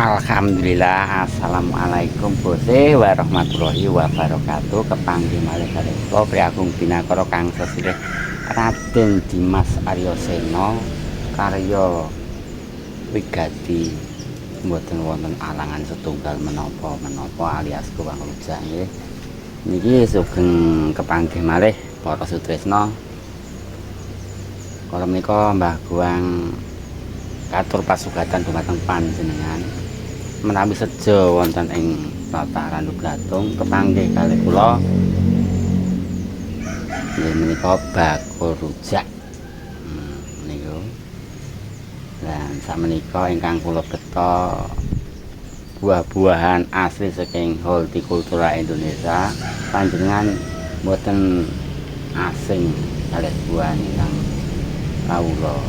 Alhamdulillah, assalamualaikum warahmatullahi wabarakatuh. Kepanggih malih kalih kula Priagung Binakara kang sesirih Raden Dimas Aryasena karya wigati mboten wonten alangan setunggal menapa alias kuwang rujak nggih. Niki sugeng kepanggih malih para sutresna. Kala menika Mbah Guang katur pasugatan dumateng panjenengan menawi sejo wonten ing tataran Blatung kepanggih kalih kula nggih menika bakul rujak niku. Lan sakmenika ingkang kula beta buah-buahan asli saking hortikultura Indonesia, panjenengan mboten asing kalih buah ingkang kawula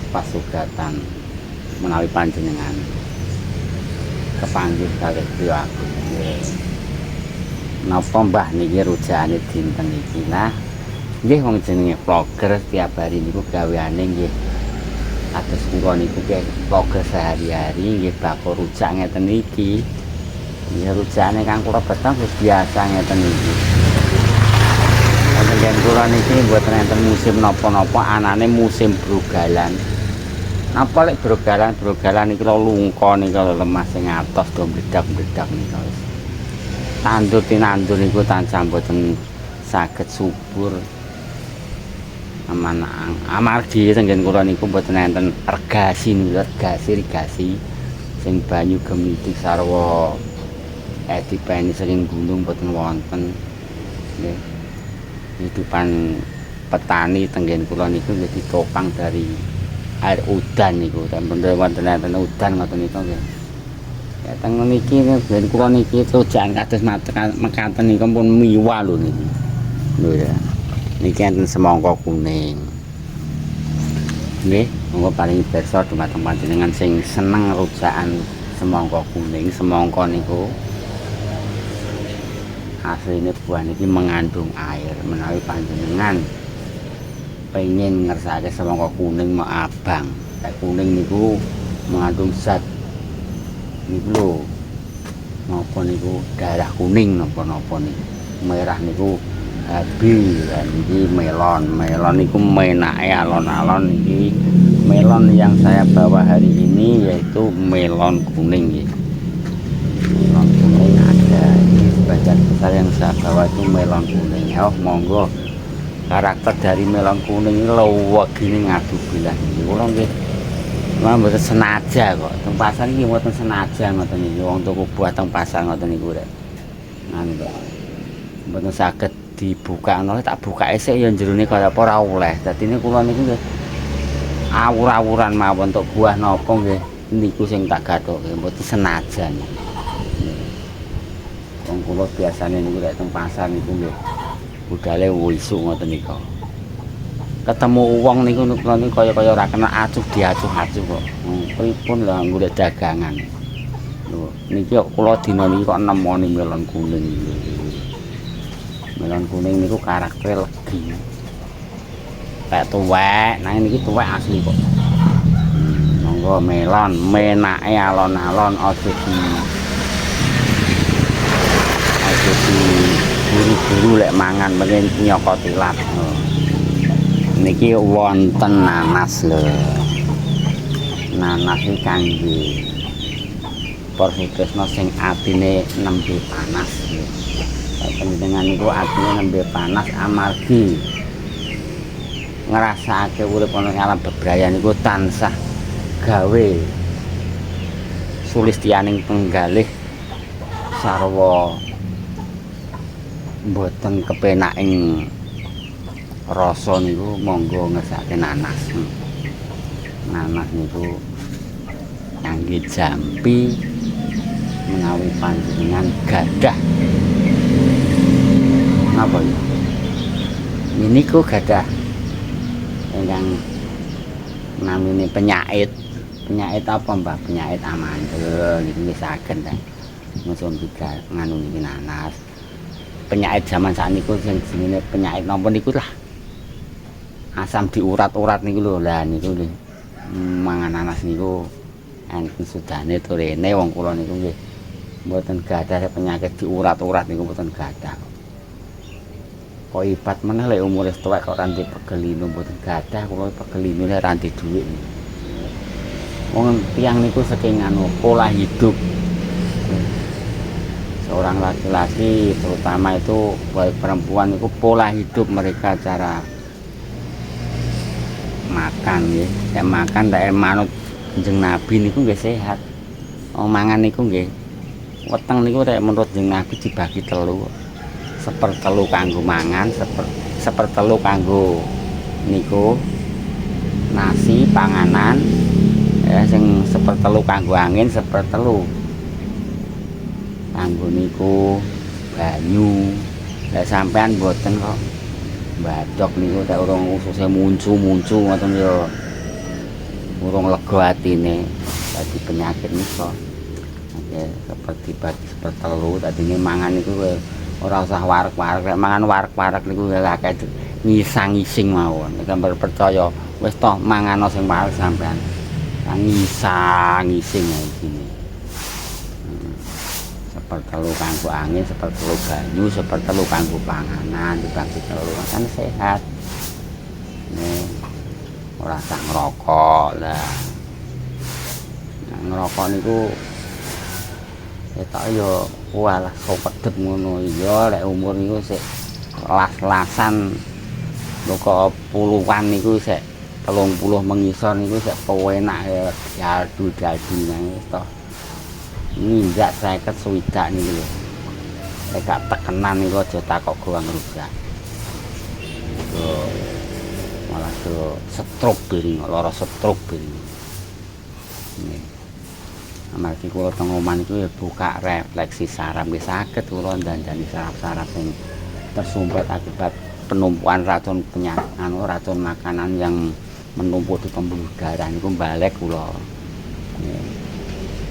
pasugatan menawi panjenengan kepanggih kalih Priagung nggih. Napa Mbah niki rujakane dinten iki? Nah, nggih wong jenenge vlogger tiap hari niku gaweane nggih atus kula niku nggih vlogger sehari-hari nggih bakul rujak ngeten iki. Nggih rujakane kang kula beteng biasa ngeten iki. Wonten kula niki mboten enten musim napa-napa, anane musim brogalan. Napa lek brogalan iki lho lungka nika lho lemah sing atos do mledak-mledak nika wis. Tandur tinandur niku tansah mboten saged subur. Amargi tenggen kula niku mboten enten irigasi sing banyu gemitik sarwa dipeni saking gunung mboten wonten. Nggih. Hidupan petani tenggen kula niku nggih ditopang dari air udan niku, bener wonten udan ngoten niku nggih. Ya teng niki ben kula niki rujakan kados mekaten niku pun miwa lho niki. Lho ya. Niki enten semangka kuning. Nggih, monggo paring pirsa dumateng panjenengan sing seneng rujakan semangka kuning. Semangka niku asline buah niki mengandung air. Menawi panjenengan pengen ngersake semangka kuning mau abang. Kayak kuning niku mengandung zat niku lho. Napa niku darah kuning napa-napa niku. Merah niku habi, dan iki melon. Melon niku menake alon-alon iki. Melon yang saya bawa hari ini yaitu melon kuning nggih. Melon kuning ada. Ini sebagian besar yang saya bawa itu melon kuning. Oh, monggo. Karakter dari melon kuning ini lewegine ngadu bilah niki. Kula nggih mboten senaja kok. Teng pasar iki mboten senaja ngoten niki. Wong tuku buah teng pasar ngoten niku rek. Nganu kok. Mboten saged dibuka ngono tak buka esuk ya jerone kaya apa ora oleh. Dadine kula niku nggih awur-awuran mawon untuk buah napa nggih niku sing tak gathoke mboten senajan. Wong kula biasane niku rek teng pasar niku nggih budale wisuk ngoten nika. Ketemu wong niku kaya-kaya ora kena acuh diacuh-acuh kok. Pripun lha golek dagangan. Lho, niki kula dina niki kok nemoni melon kuning. Melon kuning niku karakter legi. Kayak tuwek, nang niki tuwek asli kok. Monggo melon menake alon-alon aja buru-buru lek mangan pengen nyokoti lat. Niki wonten nanas lho. Nanas iki kangge Portugis sing atine nembe panas nggih. Panjenengan niku atine nembe panas amargi ngrasake urip ana ing alam bebrayan niku tansah gawe sulistiyaning penggalih sarwa mboten kepenak ing rasa niku monggo ngersake nanas. Nanas niku kangge jampi menawi panjenengan gadah napa ya? Niku gadah ingkang namine penyakit. Penyakit apa, Mbah? Penyakit amandel niku wis saged ta. Musun tiga nganu niki nanas. Penyakit zaman sakniku sing jenenge penyakit napa niku lah. Asam diurat-urat niku lho. Lah niku mangan nanas niku enten sudane turene wong kula niku nggih mboten gadah penyakit diurat-urat niku mboten gadah. Kok ibat meneh lek umure tuwek kok ranti pegelino mboten gadah kula pegelino lek ranti dhuwit. Wong tiyang niku saking anu pola hidup. Seorang laki-laki terutama itu baik perempuan itu pola hidup mereka cara makan ya. Kayak makan tak manut Kanjeng Nabi niku nggih sehat. Mangan niku nggih weteng niku rek menurut Kanjeng Nabi dibagi telu. Sepertelu kanggo mangan, sepertelu kanggo niku nasi panganan ya sing sepertelu kanggo angin, sepertelu kanggo niku banyu. Lah sampean mboten kok badok niku tak urung ususe muncu ngoten ya urung lega atine dadi penyakit niku. Oke, seperti bagi sepertelu tadine mangan niku ora usah warek-warek, mangan warek-warek niku akeh ngisang-ngising mawon. Nek percaya wis toh mangano sing warek sampean. Ngisang-ngising iki. Sepertelu kanggo angin, sepertelu banyu, sepertelu kanggo panganan, dibagi telu kan sehat. Nih, ora sak ngerokok lah. Nah, ngerokok niku ketok yo walah kopedhet ngono iya lek umur niku sik las-lasan loko puluhan niku sik 30 mengisor niku sik penak ya dadu nang to ninjak 50 swidak niku lho lek gak tekenan niku aja takok gawang rusak malah do stroke piring lara stroke piring amargi kula teng omah niku ya buka refleksi saraf nggih saged kula ndandani saraf-saraf sing tersumbat akibat penumpukan racun racun makanan yang menumpuk di pembuluh darah niku balik kula.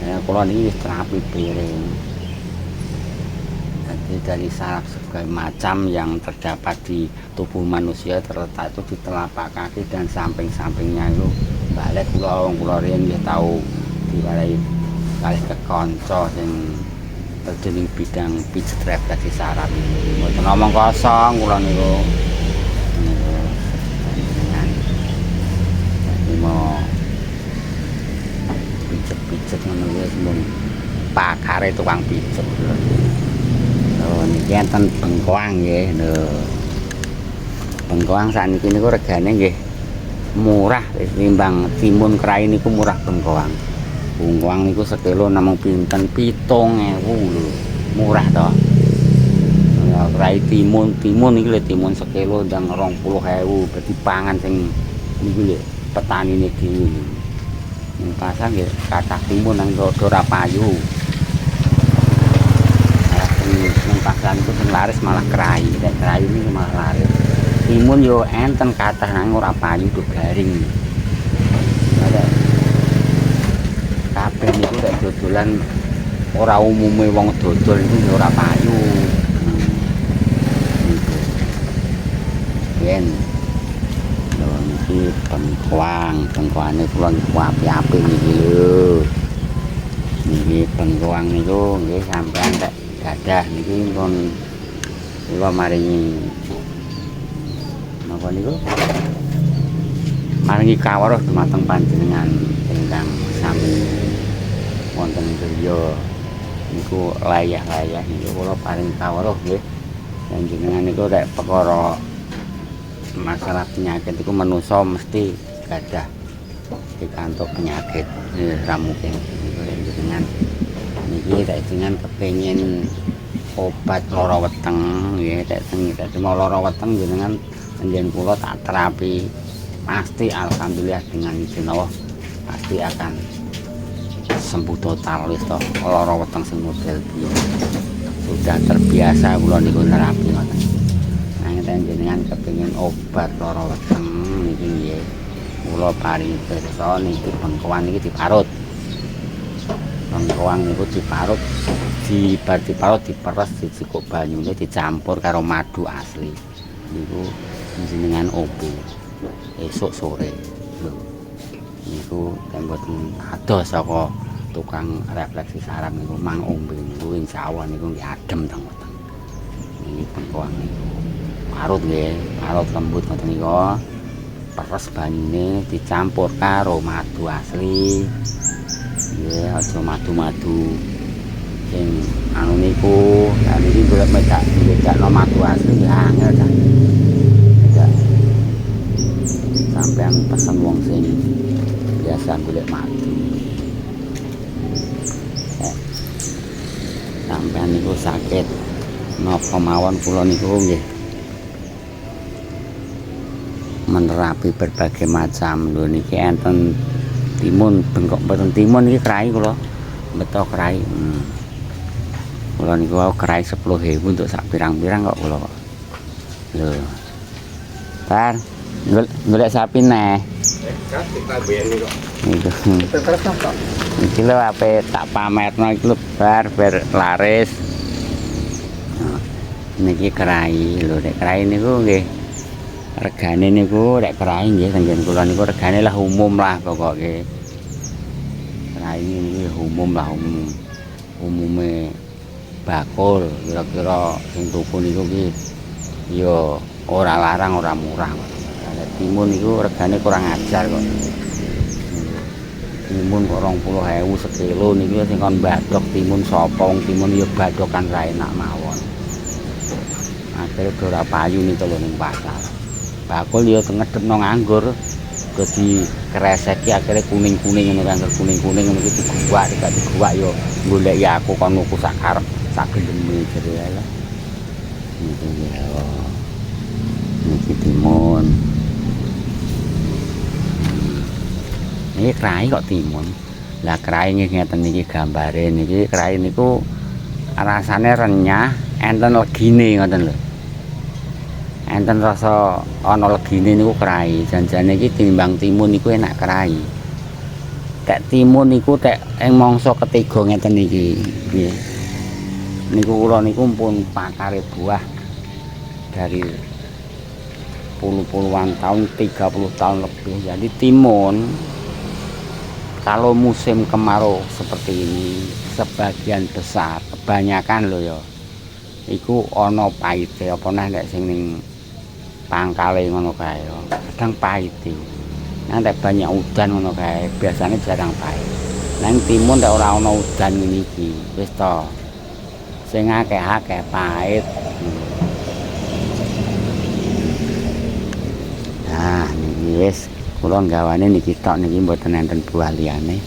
Ya kula niki wis terapi piring. Jadi dari saraf segala macam yang terdapat di tubuh manusia terletak itu di telapak kaki dan samping-sampingnya itu balik kula riyen nggih tau diwarai kalih kekanca sing terjun ing bidang pijet refleksi saraf iki. Mboten omong kosong kula niku. Jadi mau pijet-pijet ngono wis mung pakare tukang pijet. Oh niki enten bengkoang nggih. Lho. Bengkoang sakniki niku regane nggih murah timbang timun krai niku murah bengkoang. Bengkoang niku sekilo namung pinten 7.000 lho. Murah to. Ya rai timun iki lho timun sekilo ndang 20.000 berarti pangan sing niku lho petanine dhewe. Ning pasar nggih kathah timun nang ora payu. Ning pasar niku sing laris malah krai, nek krai niku malah laris. Timun yo enten kathah nang ora payu do garing. Kabeh niku rek dodolan ora umume wong dodol niku ora payu. Yen lho niki bengkoang kula niku apik-apik niki lho. Niki bengkoang niku nggih sampean rek gadah niki pun kula maringi napa niku? Maringi kawruh dumateng panjenengan ingkang sami wonten griya niku layah-layah niku kula paring kawruh nggih. Panjenengan niku rek perkara masalah penyakit iku manusa mesti gadah pikantuk penyakit. Ra mungkin niku jenengan niki rek jenengan kepengin obat lara weteng nggih rek cuma lara weteng jenengan njen kula tak terapi pasti alhamdulillah dengan izin Allah pasti akan sembuh total wis to lara weteng sing model piye sudah terbiasa kula niku nerapi ngoten nang jenengan kepengin obat lara weteng niki nggih kula paringi pirsa niki bengkoang niki diparut bengkoang niku diparut diperes dicikuk banyune dicampur karo madu asli niku jenengan opo esuk sore lho niku niku nek mboten adoh saka tukang refleksi saraf niku mang ombe niku insyaallah niku nggih adem teng weteng. Niki bengkoang niku. Parut nggih, parut lembut ngoten niku. Peres banyune dicampur karo madu asli. Nggih, aja madu-madu sing anu niku, nek iki golek medakno madu asli ya angel ta. Tidak sampean pesen wong sing biasa golek madu. Sampean niku sakit napa mawon kula niku nggih menerapi berbagai macam lho niki enten timun bengkok mboten timun iki krai kula beto krai. Kula niku wau krai 10.000 untuk sak pirang-pirang kok kula kok. Lho. Tar golek sapi neh. Kasih tabehan nih kok. Niku. Terus kok. Iki lho ape tak pamerno iki lho bar laris. Nah, niki krai lho nek krai niku nggih regane niku nek krai nggih tenggen kula niku regane lah umum lah pokoke. Krai niki umum lah umume bakul kira-kira sing tuku niku ki ya ora larang ora murah. Nek timun niku regane kurang ajar kok. Timun kok 20.000 sekilo niki sing kon badhok timun sapa wong timun ya badhokan ra enak mawon. Akhire ora payu nih lho ning pasar. Bakul ya ngedepno nganggur dadi kreseki akhire kuning-kuning ngono kan kuning-kuning ngono iki diguwak nek diguwak ya goleki aku kon nuku sak karep sak gendeme jere ae. Niki ya. Niki timun. Ini krai kok timun. Lah krai ngeten niki gambare niki krai niku rasane renyah, enten legine ngoten lho. Enten rasa ana legine niku krai. Janjane iki timbang timun niku enak krai. Tek timun niku tek ing mangsa ketiga ngeten niki. Nggih. Niku kula niku pun pakare buah dari puluhan tahun, 30 tahun lebih. Jadi timun kalau musim kemarau seperti ini sebagian besar kebanyakan lho ya iku ana pahite apa neh nek sing ning pangkale ngono kae ya kadang pahite nek banyak udan ngono kae biasanya jarang pahit. Nang timun nek ora ana udan ngene iki wis to sing akeh-akeh pahit. Nah niki wis kula nggawane niki tok niki mboten enten buah liyane.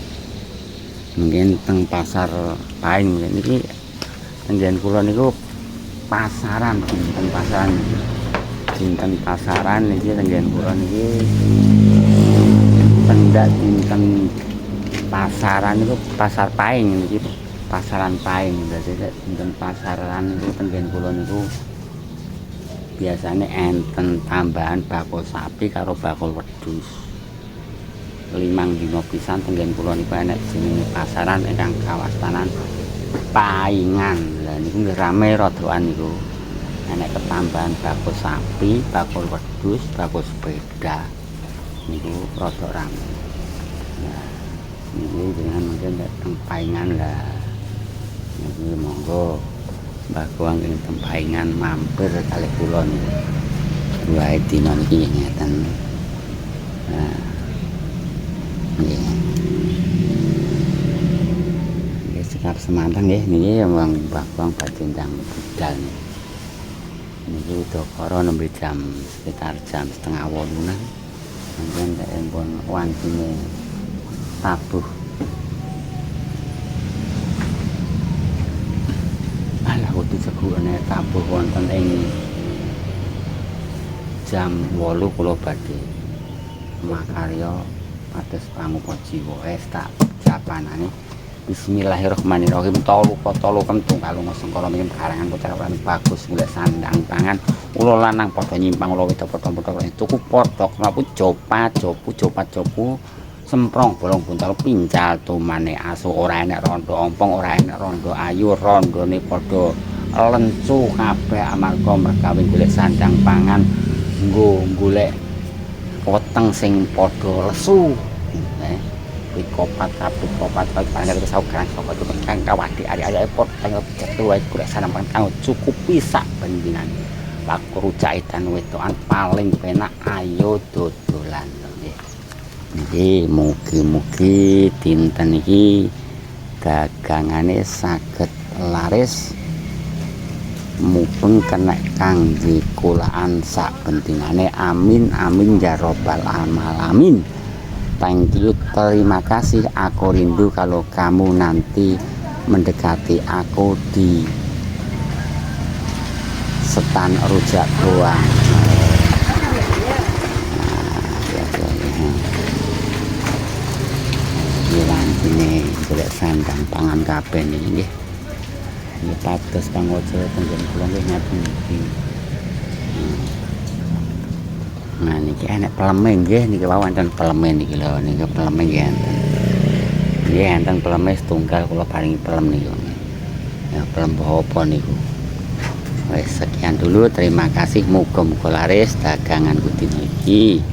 Mungkin teng pasar Paing niki tenggen kula niku pasaran dinten pasaran. Dinten pasaran niki tenggen kula niki pendak dinten pasaran niku pasar Paing niki pasaran Paing. Dadi dinten pasaran niku tenggen kula niku biasanya enten tambahan bakul sapi karo bakul wedhus. 5 dina pisan tenggen kula niku enek jenenge pasaran ingkang kawastanan Paingan. Lah niku nggih rame rodokan niku. Enek ketambahan bakul sapi, bakul wedhus, bakul sepeda. Niku rada rame. Nah, niku jenengan mungkin nek teng Paingan lah. Niku monggo Mbah Goang ing Paingan mampir kalih kula niku. Wae dina niki ngeten. Nah. Nggih. Nggih sekar semanten nggih niki wong Mbah Goang badhe ndang budal. Niki udakara nembe jam sekitar jam 7:30-an. Mungkin nek pun wancine tabuh. Kudu segurane tabuh wonten ing jam 8 kula badhe makarya pados pangupa jiwa tak japanane bismillahirrahmanirrahim tolu kentung kalung sengkala ming karangan putra-putrane bagus golek sandang pangan ula lanang padha nyimpang ula wedok padha tuku potok lapu jopat-jopu semprong bolong buntal pincal tumane asu ora enek rondo ompong ora enek rondo ayu rondone padha lencu kabeh amarga mergawe golek sandang pangan nggo golek weteng sing padha lesu pikopat panjang itu saukan saka itu kang kawadi ari-ari pot teng jatuh wae golek sanapan kang cukup bisa bendingan laku rujaitan wedokan paling penak ayo dodolan nggih niki mugi-mugi dinten iki dagangane saged laris mupeng kena kangge kulaan sak pentingane amin amin ya robbal alamin. Thank you, terima kasih. Aku rindu kalau kamu nanti mendekati aku di setan rujak doang. Ini golek sandang pangan kabeh niki nggih. Nggih pados pangojo tenggen kula nggih ngaten iki. Nah niki enek peleme nggih niki wonten peleme niki lho niki peleme nggih enten. Nggih enten peleme setunggal kula paringi pelem niku. Ya pelem apa niku. Wes sekian dulu, terima kasih, muga-muga laris daganganku dina iki.